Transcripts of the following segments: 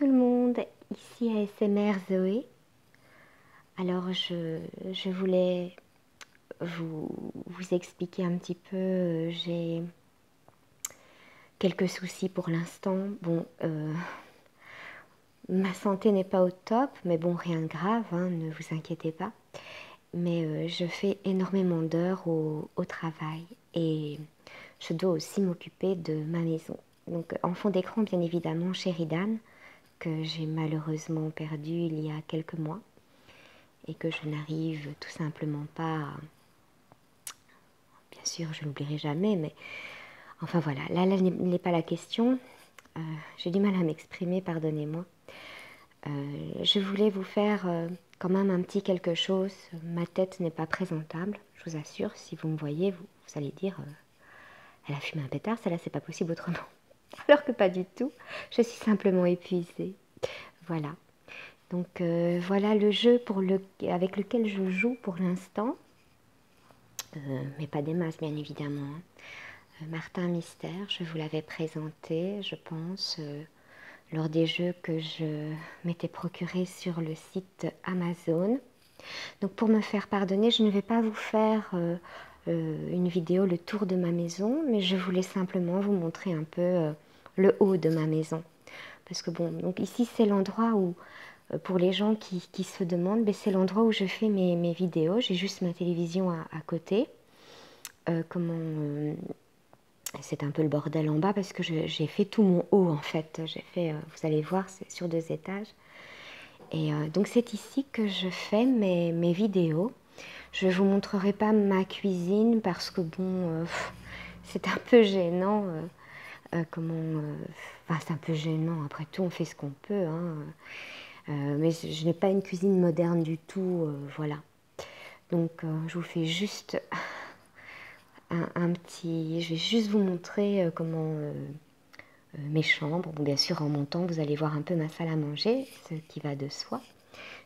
tout le monde, ici ASMR Zoé. Alors je voulais vous expliquer un petit peu, j'ai quelques soucis pour l'instant. Bon, ma santé n'est pas au top, mais bon, rien de grave, hein, ne vous inquiétez pas. Mais je fais énormément d'heures au travail et je dois aussi m'occuper de ma maison. Donc en fond d'écran, bien évidemment, Sheridan, que j'ai malheureusement perdu il y a quelques mois et que je n'arrive tout simplement pas à... Bien sûr, je n'oublierai jamais, mais enfin voilà, là n'est pas la question. J'ai du mal à m'exprimer, pardonnez-moi. Je voulais vous faire quand même un petit quelque chose. Ma tête n'est pas présentable, je vous assure. Si vous me voyez, vous allez dire elle a fumé un pétard, celle-là, c'est pas possible autrement. Alors que pas du tout. Je suis simplement épuisée. Voilà. Donc voilà le jeu avec lequel je joue pour l'instant. Mais pas des masses, bien évidemment. Martin Mystère, je vous l'avais présenté, je pense, lors des jeux que je m'étais procuré sur le site Amazon. Donc pour me faire pardonner, je ne vais pas vous faire une vidéo le tour de ma maison, mais je voulais simplement vous montrer un peu le haut de ma maison. Parce que bon, donc ici c'est l'endroit où, pour les gens qui se demandent, ben, c'est l'endroit où je fais mes vidéos. J'ai juste ma télévision à côté. C'est un peu le bordel en bas parce que j'ai fait tout mon haut en fait. J'ai fait, vous allez voir, c'est sur 2 étages. Et donc c'est ici que je fais mes vidéos. Je ne vous montrerai pas ma cuisine parce que bon, c'est un peu gênant. Enfin, c'est un peu gênant. Après tout, on fait ce qu'on peut. Hein. Mais je n'ai pas une cuisine moderne du tout. Voilà. Donc je vous fais juste un petit... Je vais juste vous montrer comment... mes chambres. Bon, bien sûr, en montant, vous allez voir un peu ma salle à manger, ce qui va de soi.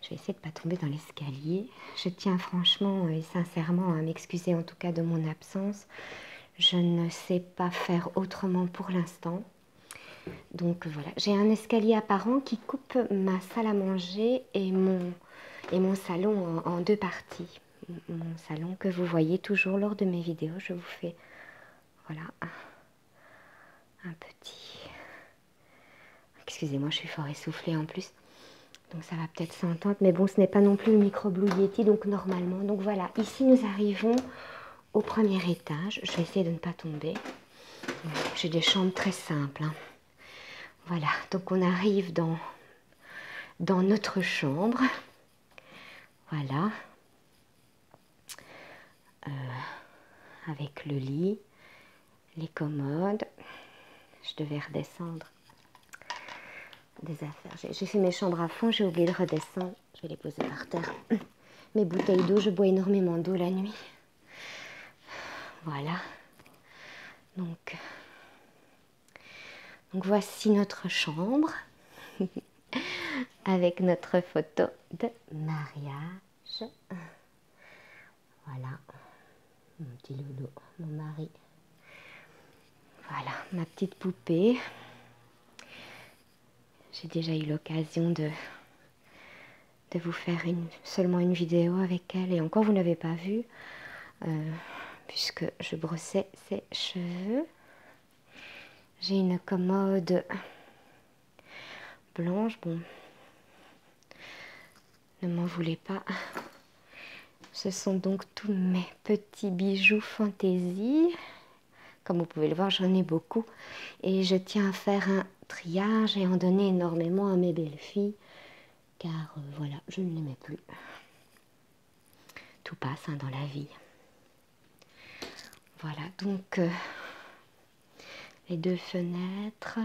Je vais essayer de ne pas tomber dans l'escalier. Je tiens franchement et sincèrement à m'excuser en tout cas de mon absence. Je ne sais pas faire autrement pour l'instant. Donc voilà, j'ai un escalier apparent qui coupe ma salle à manger et mon salon en 2 parties. Mon salon que vous voyez toujours lors de mes vidéos. Je vous fais, voilà, un petit... Excusez-moi, je suis fort essoufflée en plus. Donc ça va peut-être s'entendre, mais bon, ce n'est pas non plus le micro Blue Yeti, donc normalement. Donc voilà, ici nous arrivons au premier étage. Je vais essayer de ne pas tomber. J'ai des chambres très simples. Hein. Voilà, donc on arrive dans notre chambre. Voilà. Avec le lit, les commodes. Je devais redescendre des affaires. J'ai fait mes chambres à fond, j'ai oublié de redescendre. Je vais les poser par terre. Mes bouteilles d'eau, je bois énormément d'eau la nuit. Voilà. Donc voici notre chambre avec notre photo de mariage. Voilà. Mon petit loulou, mon mari. Voilà, ma petite poupée. J'ai déjà eu l'occasion de vous faire seulement une vidéo avec elle. Et encore, vous n'avez pas vu, puisque je brossais ses cheveux. J'ai une commode blanche. Bon, ne m'en voulez pas. Ce sont donc tous mes petits bijoux fantaisie. Comme vous pouvez le voir, j'en ai beaucoup. Et je tiens à faire un triage et en donner énormément à mes belles-filles. Car voilà, je ne les mets plus. Tout passe hein, dans la vie. Voilà, donc les 2 fenêtres.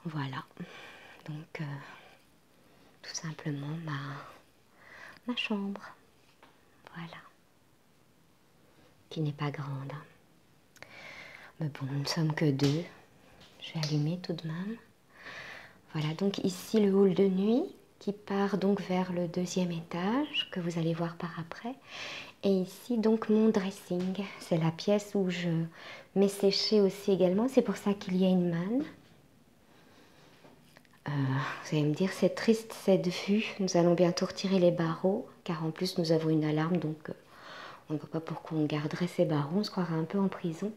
Voilà, donc tout simplement ma chambre. Voilà. Qui n'est pas grande. Hein. Mais bon, nous ne sommes que 2. Je vais allumer tout de même. Voilà, donc ici le hall de nuit qui part donc vers le 2e étage que vous allez voir par après. Et ici donc mon dressing, c'est la pièce où je mets sécher aussi également, c'est pour ça qu'il y a une manne. Vous allez me dire c'est triste cette vue, nous allons bientôt retirer les barreaux, car en plus nous avons une alarme, donc on ne voit pas pourquoi on garderait ces barreaux, on se croirait un peu en prison.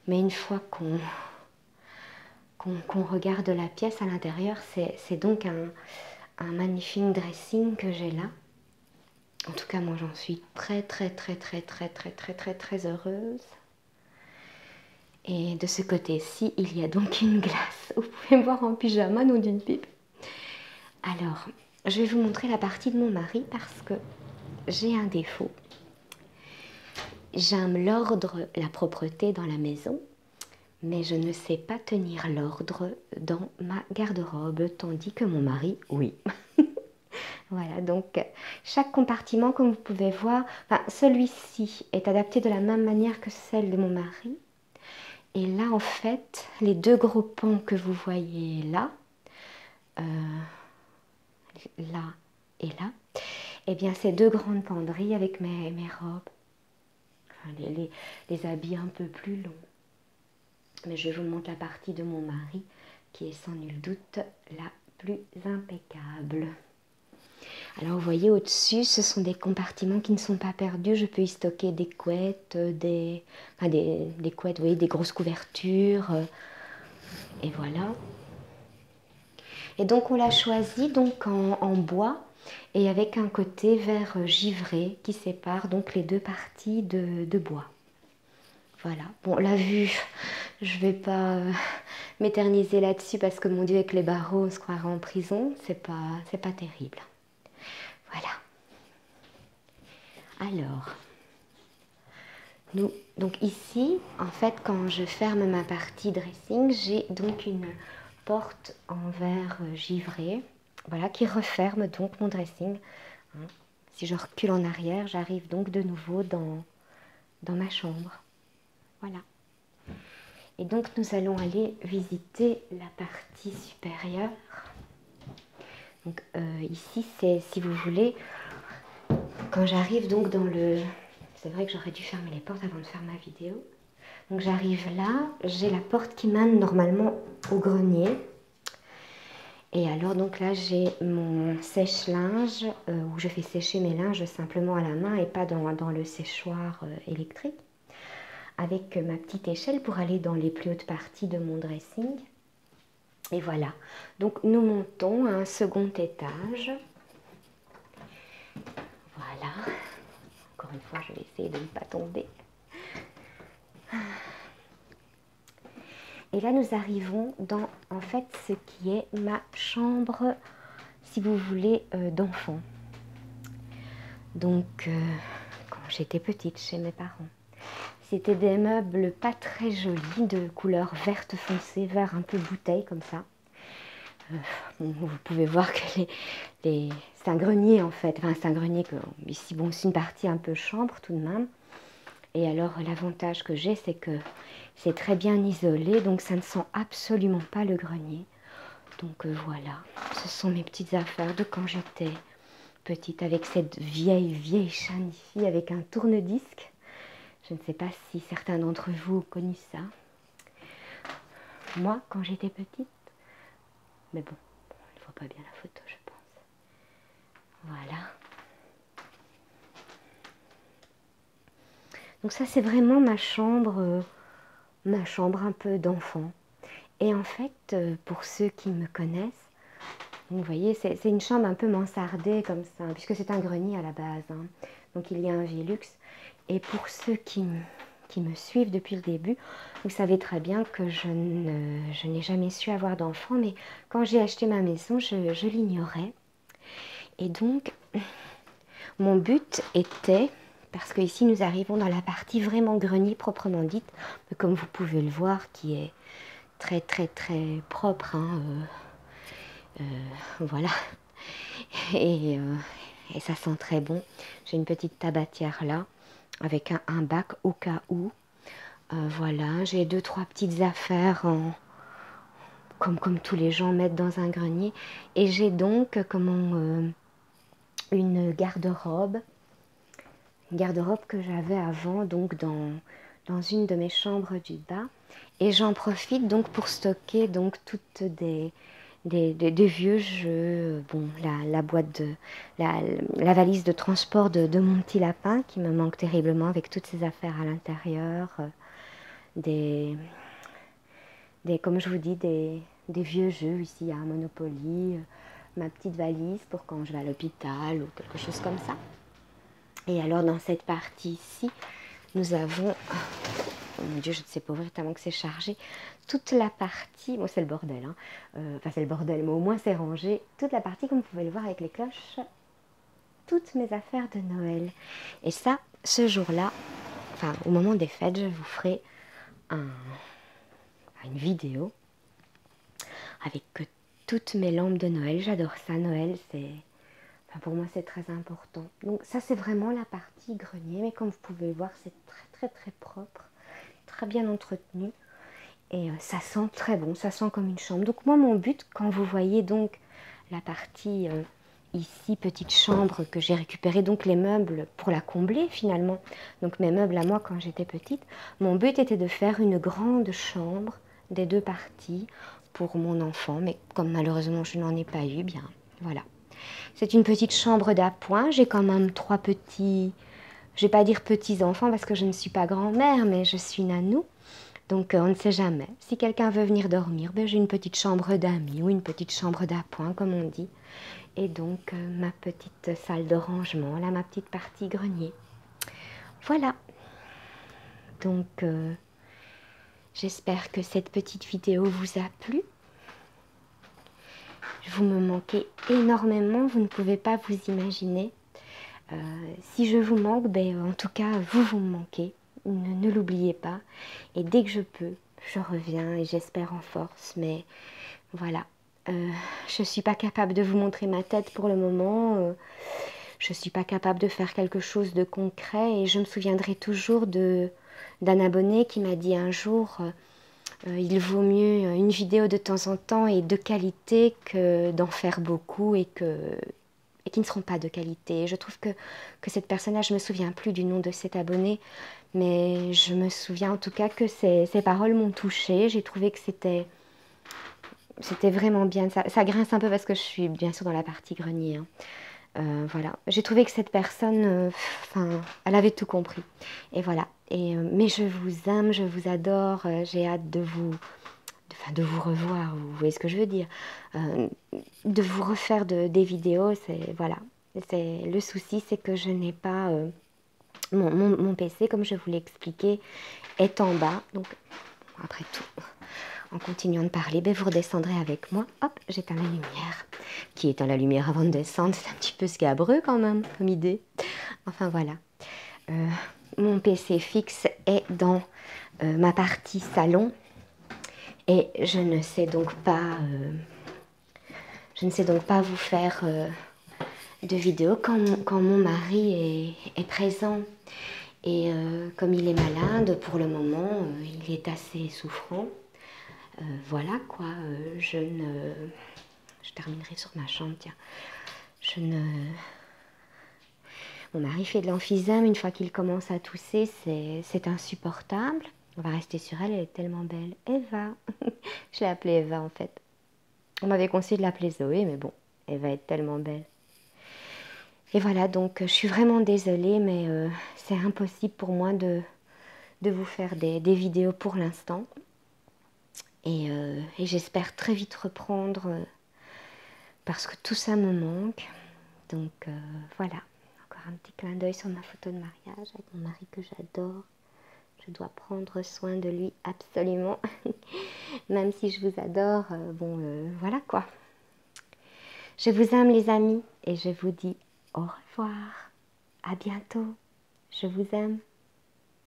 Mais une fois qu'on regarde la pièce à l'intérieur, c'est donc un magnifique dressing que j'ai là. En tout cas, moi, j'en suis très heureuse. Et de ce côté-ci, il y a donc une glace. Vous pouvez me voir en pyjama, non d'une pipe. Alors, je vais vous montrer la partie de mon mari parce que j'ai un défaut. J'aime l'ordre, la propreté dans la maison, mais je ne sais pas tenir l'ordre dans ma garde-robe, tandis que mon mari, oui. Voilà, donc chaque compartiment, comme vous pouvez voir, enfin, celui-ci est adapté de la même manière que celle de mon mari. Et là, en fait, les deux gros pans que vous voyez là, là et là, eh bien, c'est deux grandes penderies avec mes robes, enfin, les habits un peu plus longs. Mais je vous montre la partie de mon mari qui est sans nul doute la plus impeccable. Alors vous voyez au-dessus, ce sont des compartiments qui ne sont pas perdus. Je peux y stocker des couettes, des couettes, vous voyez, des grosses couvertures. Et voilà. Et donc on l'a choisi donc en bois et avec un côté vert givré qui sépare donc les deux parties de bois. Voilà. Bon, la vue, je ne vais pas m'éterniser là-dessus parce que mon Dieu, avec les barreaux, on se croirait en prison. C'est pas terrible. Voilà. Alors, donc ici, en fait, quand je ferme ma partie dressing, j'ai donc une porte en verre givré, voilà, qui referme donc mon dressing. Si je recule en arrière, j'arrive donc de nouveau dans ma chambre. Voilà. Et donc nous allons aller visiter la partie supérieure. Donc ici, c'est, si vous voulez, quand j'arrive donc dans le... C'est vrai que j'aurais dû fermer les portes avant de faire ma vidéo. Donc j'arrive là, j'ai la porte qui mène normalement au grenier. Et alors donc là j'ai mon sèche-linge où je fais sécher mes linges simplement à la main et pas dans le séchoir électrique. Avec ma petite échelle pour aller dans les plus hautes parties de mon dressing. Et voilà, donc nous montons à un second étage. Voilà, encore une fois je vais essayer de ne pas tomber. Et là nous arrivons dans en fait ce qui est ma chambre, si vous voulez, d'enfant. Donc quand j'étais petite chez mes parents. C'était des meubles pas très jolis, de couleur verte foncée, vert un peu bouteille comme ça. Vous pouvez voir que c'est un grenier en fait. Enfin, c'est un grenier que ici, bon, c'est une partie un peu chambre tout de même. Et alors, l'avantage que j'ai, c'est que c'est très bien isolé, donc ça ne sent absolument pas le grenier. Donc voilà, ce sont mes petites affaires de quand j'étais petite, avec cette vieille chaîne ici, avec un tourne-disque. Je ne sais pas si certains d'entre vous ont connu ça. Moi, quand j'étais petite. Mais bon, on ne voit pas bien la photo, je pense. Voilà. Donc ça, c'est vraiment ma chambre un peu d'enfant. Et en fait, pour ceux qui me connaissent, vous voyez, c'est une chambre un peu mansardée comme ça, puisque c'est un grenier à la base. Hein. Donc il y a un Velux. Et pour ceux qui me suivent depuis le début, vous savez très bien que je n'ai jamais su avoir d'enfant, mais quand j'ai acheté ma maison, je l'ignorais. Et donc, mon but était, parce que ici nous arrivons dans la partie vraiment grenier proprement dite, comme vous pouvez le voir, qui est très propre, hein, voilà, et ça sent très bon. J'ai une petite tabatière là, avec un bac au cas où. Voilà, j'ai 2-3 petites affaires comme tous les gens mettent dans un grenier. Et j'ai donc une garde-robe garde-robe que j'avais avant, donc dans une de mes chambres du bas. Et j'en profite donc pour stocker donc toutes des vieux jeux, bon, la boîte la valise de transport de mon petit lapin qui me manque terriblement avec toutes ses affaires à l'intérieur, des, comme je vous dis, des vieux jeux ici à Monopoly, ma petite valise pour quand je vais à l'hôpital ou quelque chose comme ça. Et alors dans cette partie-ci, nous avons, oh mon Dieu, je ne sais pas ouvrir tellement que c'est chargé, toute la partie, bon c'est le bordel, hein, enfin c'est le bordel, mais au moins c'est rangé, toute la partie comme vous pouvez le voir avec les cloches, toutes mes affaires de Noël. Et ça, ce jour-là, enfin au moment des fêtes, je vous ferai une vidéo avec toutes mes lampes de Noël. J'adore ça, Noël, c'est... Enfin, pour moi, c'est très important. Donc ça, c'est vraiment la partie grenier. Mais comme vous pouvez le voir, c'est très, très, très propre. Très bien entretenu. Et ça sent très bon. Ça sent comme une chambre. Donc moi, mon but, quand vous voyez donc la partie ici, petite chambre que j'ai récupéré, donc les meubles pour la combler finalement. Donc mes meubles à moi quand j'étais petite. Mon but était de faire une grande chambre des deux parties pour mon enfant. Mais comme malheureusement, je n'en ai pas eu, bien voilà. C'est une petite chambre d'appoint. J'ai quand même 3 petits, je vais pas dire petits enfants parce que je ne suis pas grand-mère, mais je suis nanou. Donc on ne sait jamais. Si quelqu'un veut venir dormir, ben, j'ai une petite chambre d'amis ou une petite chambre d'appoint comme on dit. Et donc ma petite salle de rangement, là ma petite partie grenier. Voilà. Donc j'espère que cette petite vidéo vous a plu. Vous me manquez énormément, vous ne pouvez pas vous imaginer. Si je vous manque, ben, en tout cas, vous me manquez. Ne l'oubliez pas. Et dès que je peux, je reviens et j'espère en force. Mais voilà, je ne suis pas capable de vous montrer ma tête pour le moment. Je ne suis pas capable de faire quelque chose de concret. Et je me souviendrai toujours d'un abonné qui m'a dit un jour... il vaut mieux une vidéo de temps en temps et de qualité que d'en faire beaucoup et qui ne seront pas de qualité. Je trouve que cette personne-là, je ne me souviens plus du nom de cet abonné, mais je me souviens en tout cas que ces paroles m'ont touchée. J'ai trouvé que c'était vraiment bien. Ça grince un peu parce que je suis bien sûr dans la partie grenier. Hein. Voilà, j'ai trouvé que cette personne, elle avait tout compris. Et voilà. Mais je vous aime, je vous adore. J'ai hâte de vous revoir. Vous voyez ce que je veux dire. De vous refaire des vidéos. C'est voilà. Le souci, c'est que je n'ai pas mon PC, comme je vous l'ai expliqué, est en bas. Donc après tout. En continuant de parler, ben vous redescendrez avec moi. Hop, j'éteins la lumière. Qui éteint la lumière avant de descendre? C'est un petit peu scabreux quand même, comme idée. Enfin voilà. Mon PC fixe est dans ma partie salon. Et je ne sais donc pas vous faire de vidéo quand mon mari est présent. Et comme il est malade pour le moment, il est assez souffrant. Voilà quoi, je terminerai sur ma chambre, tiens. Mon mari fait de l'emphysème, une fois qu'il commence à tousser, c'est insupportable. On va rester sur elle, elle est tellement belle. Eva, je l'ai appelée Eva en fait. On m'avait conseillé de l'appeler Zoé, mais bon, Eva est tellement belle. Et voilà, donc je suis vraiment désolée, mais c'est impossible pour moi de vous faire des vidéos pour l'instant. Et j'espère très vite reprendre parce que tout ça me manque. Donc voilà, encore un petit clin d'œil sur ma photo de mariage avec mon mari que j'adore. Je dois prendre soin de lui absolument. Même si je vous adore, voilà quoi. Je vous aime les amis et je vous dis au revoir. À bientôt. Je vous aime.